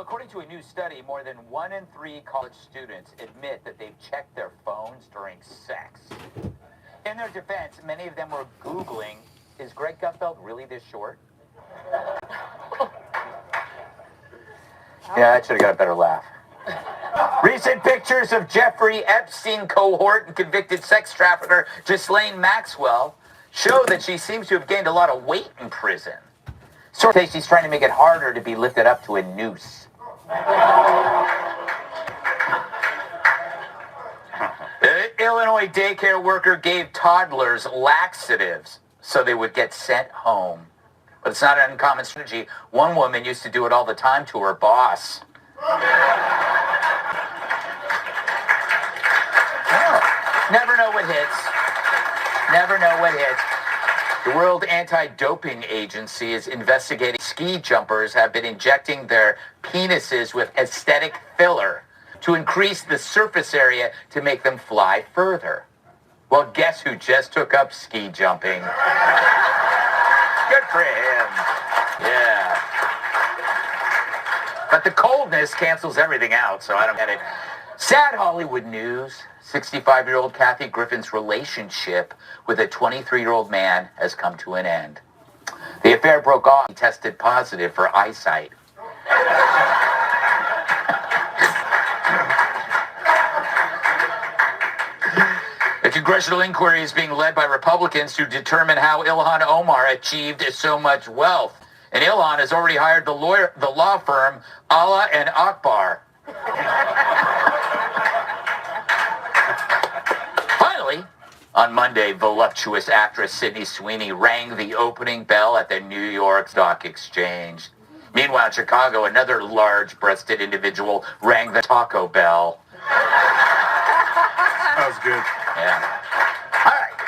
according to a new study, more than 1 in 3 college students admit that they've checked their phones during sex. In their defense, many of them were Googling, is Greg Gutfeld really this short? Yeah, I should have got a better laugh. Recent pictures of Jeffrey Epstein cohort and convicted sex trafficker Ghislaine Maxwell show that she seems to have gained a lot of weight in prison. Sources say she's trying to make it harder to be lifted up to a noose. An Illinois daycare worker gave toddlers laxatives so they would get sent home. But it's not an uncommon strategy. One woman used to do it all the time to her boss. Never know what hits. Never know what hits. The World Anti-Doping Agency is investigating ski jumpers have been injecting their penises with aesthetic filler to increase the surface area to make them fly further. Well, guess who just took up ski jumping? Good for him. Yeah. But the coldness cancels everything out, so I don't get it. Sad Hollywood news. 65-year-old Kathy Griffin's relationship with a 23-year-old man has come to an end. The affair broke off. He tested positive for eyesight. A congressional inquiry is being led by Republicans to determine how Ilhan Omar achieved so much wealth. And Ilhan has already hired the law firm Allah and Akbar. On Monday, voluptuous actress Sydney Sweeney rang the opening bell at the New York Stock Exchange. Meanwhile, in Chicago, another large-breasted individual rang the Taco Bell. That was good. Yeah. All right.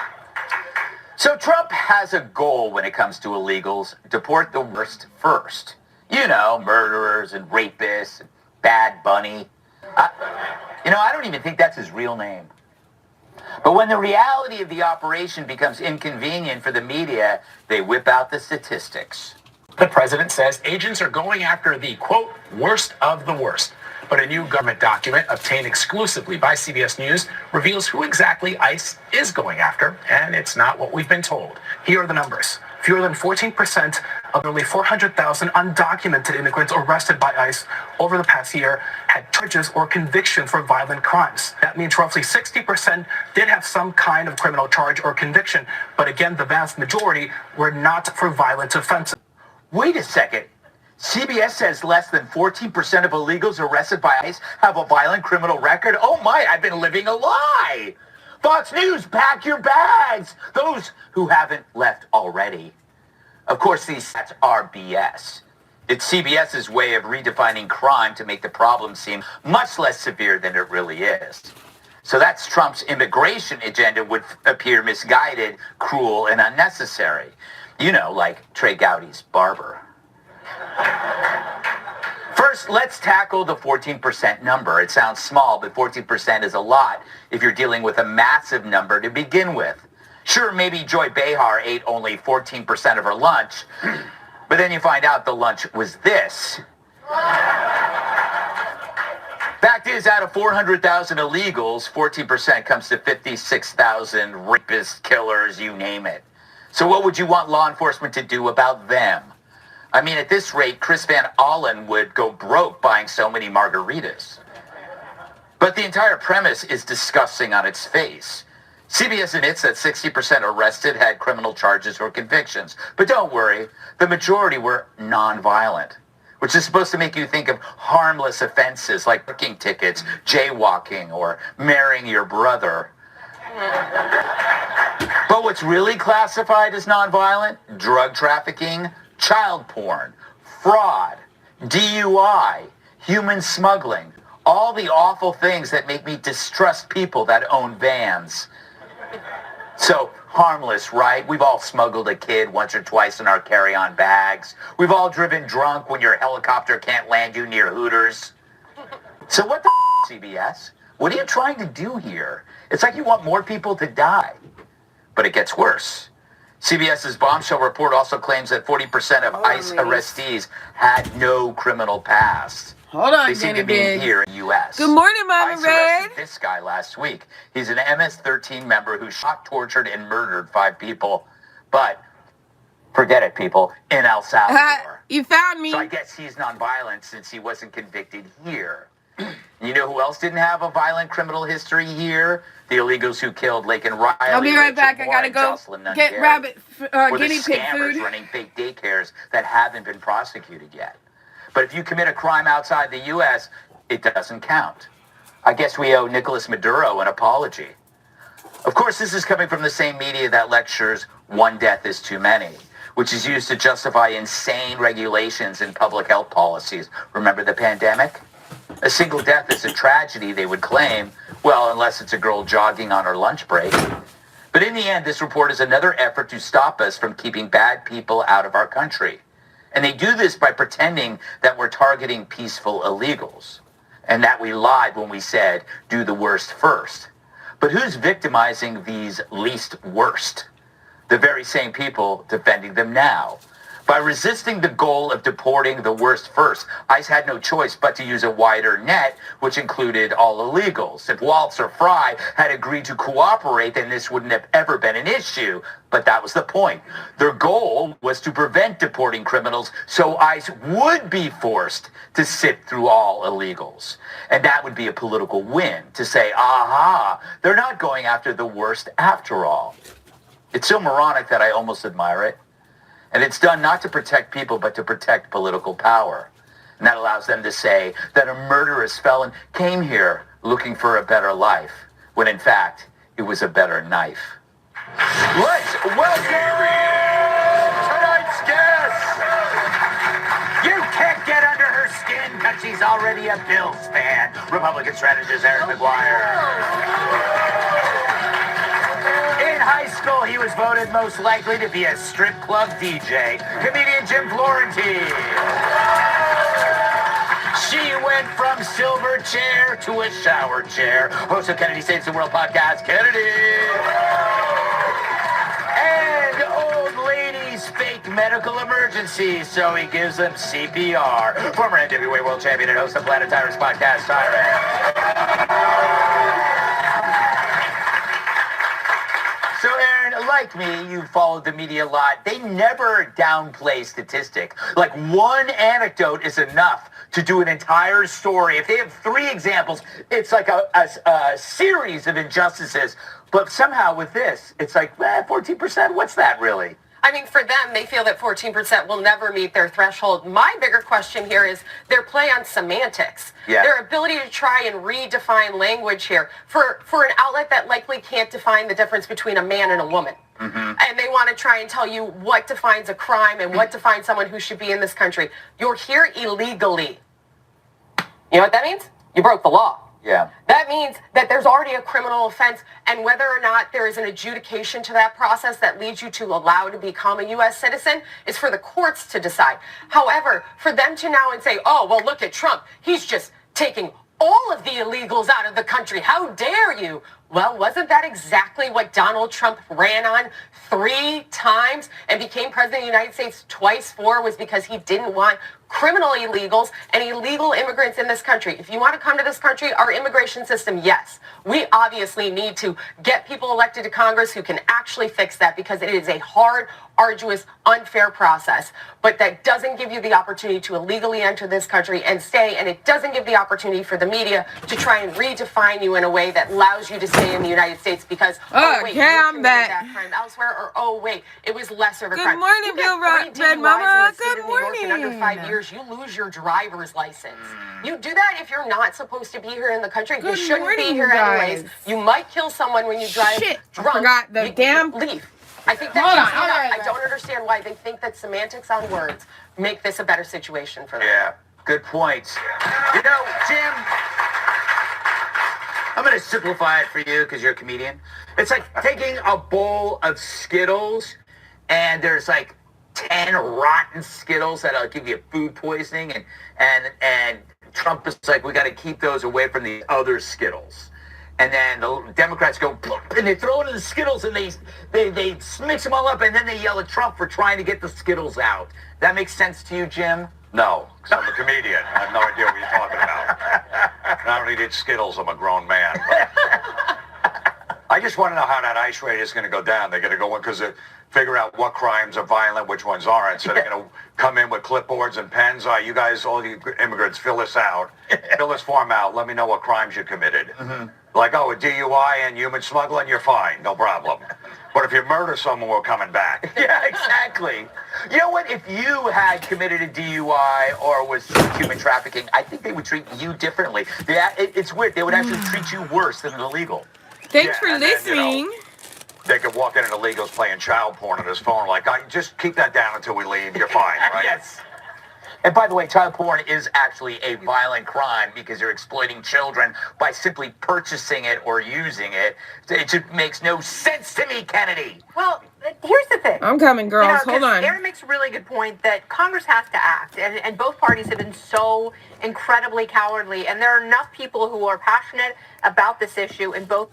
So Trump has a goal when it comes to illegals. Deport the worst first. You know, murderers and rapists, and Bad Bunny. I don't even think that's his real name. But when the reality of the operation becomes inconvenient for the media, they whip out the statistics. The president says agents are going after the, quote, worst of the worst. But a new government document obtained exclusively by CBS News reveals who exactly ICE is going after, and it's not what we've been told. Here are the numbers. Fewer than 14% of nearly 400,000 undocumented immigrants arrested by ICE over the past year had charges or conviction for violent crimes. That means roughly 60% did have some kind of criminal charge or conviction, but again, the vast majority were not for violent offenses. Wait a second. CBS says less than 14% of illegals arrested by ICE have a violent criminal record? Oh my, I've been living a lie! Fox News, pack your bags! Those who haven't left already. Of course, these stats are BS. It's CBS's way of redefining crime to make the problem seem much less severe than it really is. So that's Trump's immigration agenda would appear misguided, cruel, and unnecessary. You know, like Trey Gowdy's barber. First, let's tackle the 14% number. It sounds small, but 14% is a lot if you're dealing with a massive number to begin with. Sure, maybe Joy Behar ate only 14% of her lunch, but then you find out the lunch was this. Fact is, out of 400,000 illegals, 14% comes to 56,000 rapists, killers, you name it. So what would you want law enforcement to do about them? I mean, at this rate, Chris Van Allen would go broke buying so many margaritas. But the entire premise is disgusting on its face. CBS admits that 60% arrested had criminal charges or convictions. But don't worry, the majority were nonviolent, which is supposed to make you think of harmless offenses like parking tickets, jaywalking, or marrying your brother. But what's really classified as nonviolent? Drug trafficking, child porn, fraud, DUI, human smuggling, all the awful things that make me distrust people that own vans. So, harmless, right? We've all smuggled a kid once or twice in our carry-on bags. We've all driven drunk when your helicopter can't land you near Hooters. So what the CBS? What are you trying to do here? It's like you want more people to die. But it gets worse. CBS's bombshell report also claims that 40% of ICE arrestees had no criminal past. Hold on, They seem guinea to be pig. here in the U.S. Good morning, Mama ICE Red. arrested this guy last week. He's an MS-13 member who shot, tortured, and murdered 5 people. But forget it, people, in El Salvador. You found me. So I guess he's nonviolent since he wasn't convicted here. You know who else didn't have a violent criminal history here? The illegals who killed Lake and Riley. I'll be right Rachel back. I Moore, gotta and go Jocelyn get Nungaray. rabbit Or guinea the pig scammers food. running fake daycares that haven't been prosecuted yet. But if you commit a crime outside the U.S., it doesn't count. I guess we owe Nicolas Maduro an apology. Of course, this is coming from the same media that lectures one death is too many, which is used to justify insane regulations and public health policies. Remember the pandemic? A single death is a tragedy, they would claim, well, unless it's a girl jogging on her lunch break. But in the end, this report is another effort to stop us from keeping bad people out of our country. And they do this by pretending that we're targeting peaceful illegals, and that we lied when we said, do the worst first. But who's victimizing these least worst? The very same people defending them now. By resisting the goal of deporting the worst first, ICE had no choice but to use a wider net, which included all illegals. If Waltz or Fry had agreed to cooperate, then this wouldn't have ever been an issue. But that was the point. Their goal was to prevent deporting criminals, so ICE would be forced to sift through all illegals. And that would be a political win, to say, aha, they're not going after the worst after all. It's so moronic that I almost admire it. And it's done not to protect people, but to protect political power. And that allows them to say that a murderous felon came here looking for a better life, when in fact, it was a better knife. Let's welcome tonight's guest. You can't get under her skin because she's already a Bills fan. Republican strategist Eric McGuire. In high school, he was voted most likely to be a strip club DJ. Comedian Jim Florentine. She went from silver chair to a shower chair. Host of Kennedy Saves the World podcast, Kennedy. And old ladies fake medical emergencies, so he gives them CPR. Former NWA World Champion and host of Planet Tyrus podcast, Tyrant. So, Aaron, like me, you followed the media a lot. They never downplay statistic. Like, one anecdote is enough to do an entire story. If they have 3 examples, it's like a series of injustices. But somehow with this, it's like, 14%, what's that really? I mean, for them, they feel that 14% will never meet their threshold. My bigger question here is their play on semantics. Yeah. Their ability to try and redefine language here for an outlet that likely can't define the difference between a man and a woman. Mm-hmm. And they want to try and tell you what defines a crime and what defines someone who should be in this country. You're here illegally. You know what that means? You broke the law. Yeah. That means that there's already a criminal offense, and whether or not there is an adjudication to that process that leads you to allow to become a U.S. citizen is for the courts to decide. However, for them to now and say, oh, well, look at Trump. He's just taking all of the illegals out of the country. How dare you? Well, wasn't that exactly what Donald Trump ran on 3 times and became president of the United States twice for? Was because he didn't want criminal illegals and illegal immigrants in this country. If you want to come to this country, our immigration system, yes. We obviously need to get people elected to Congress who can actually fix that, because it is a hard, arduous, unfair process. But that doesn't give you the opportunity to illegally enter this country and stay, and it doesn't give the opportunity for the media to try and redefine you in a way that allows you to stay in the United States because, oh wait, you committed that crime elsewhere, or oh wait, it was lesser of a crime. Good morning, Bill Red Mama. Good morning. In under 5 years, you lose your driver's license. You do that if you're not supposed to be here in the country. You shouldn't be here anyways. You might kill someone when you drive drunk. I forgot the damn leave. I think that's I don't understand why they think that semantics on words make this a better situation for them. Yeah, good points. You know, Jim, I'm going to simplify it for you because you're a comedian. It's like taking a bowl of Skittles and there's like 10 rotten Skittles that'll give you food poisoning, and Trump is like, we got to keep those away from the other Skittles. And then the Democrats go, and they throw it in the Skittles, and they mix them all up, and then they yell at Trump for trying to get the Skittles out. That makes sense to you, Jim? No, because I'm a comedian. I have no idea what you're talking about. And I don't eat Skittles. I'm a grown man. But I just want to know how that ICE rate is going to go down. They're going to go in because figure out what crimes are violent, which ones aren't. So they're going to come in with clipboards and pens. All right, you guys, all you immigrants, fill this out. Fill this form out. Let me know what crimes you committed. Mm-hmm. Like, oh, a DUI and human smuggling, you're fine. No problem. But if you murder someone, we're coming back. Yeah, exactly. You know what? If you had committed a DUI or was human trafficking, I think they would treat you differently. It's weird. They would actually treat you worse than an illegal. Thanks for and then, listening. they could walk in and illegals playing child porn on his phone. Like, just keep that down until we leave. You're fine, right? Yes. And by the way, child porn is actually a violent crime because you're exploiting children by simply purchasing it or using it. It just makes no sense to me, Kennedy. Well, here's the thing. I'm coming, girls. Hold 'cause on. Aaron makes a really good point that Congress has to act, and both parties have been so incredibly cowardly, and there are enough people who are passionate about this issue in both.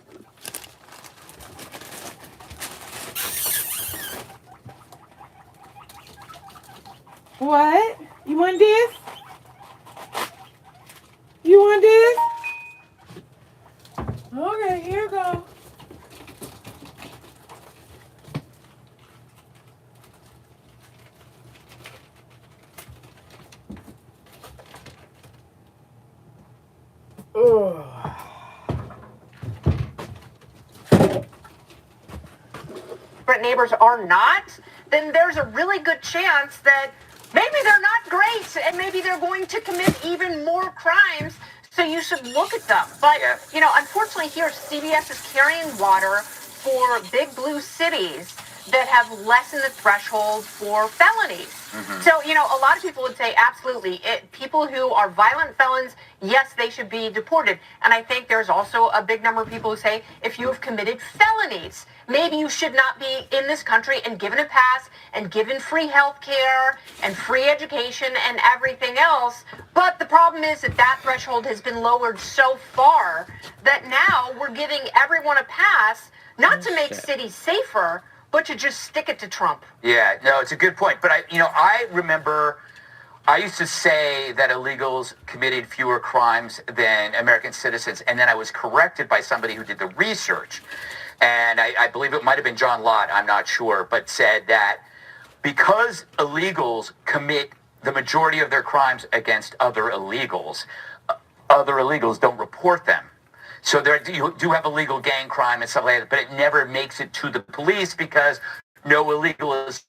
What? You want this? You want this? Okay, here you go. Neighbors are not, then there's a really good chance that maybe they're not great and maybe they're going to commit even more crimes. So you should look at them. But, unfortunately here, CBS is carrying water for big blue cities that have lessened the threshold for felonies. Mm-hmm. So, a lot of people would say, absolutely, people who are violent felons, yes, they should be deported. And I think there's also a big number of people who say, if you have committed felonies, maybe you should not be in this country and given a pass and given free health care and free education and everything else. But the problem is that threshold has been lowered so far that now we're giving everyone a pass, not to make cities safer, but to just stick it to Trump. Yeah, no, it's a good point. But I remember I used to say that illegals committed fewer crimes than American citizens, and then I was corrected by somebody who did the research. And I believe it might have been John Lott, I'm not sure, but said that because illegals commit the majority of their crimes against other illegals don't report them. So you do have illegal gang crime and stuff like that, but it never makes it to the police because no illegal is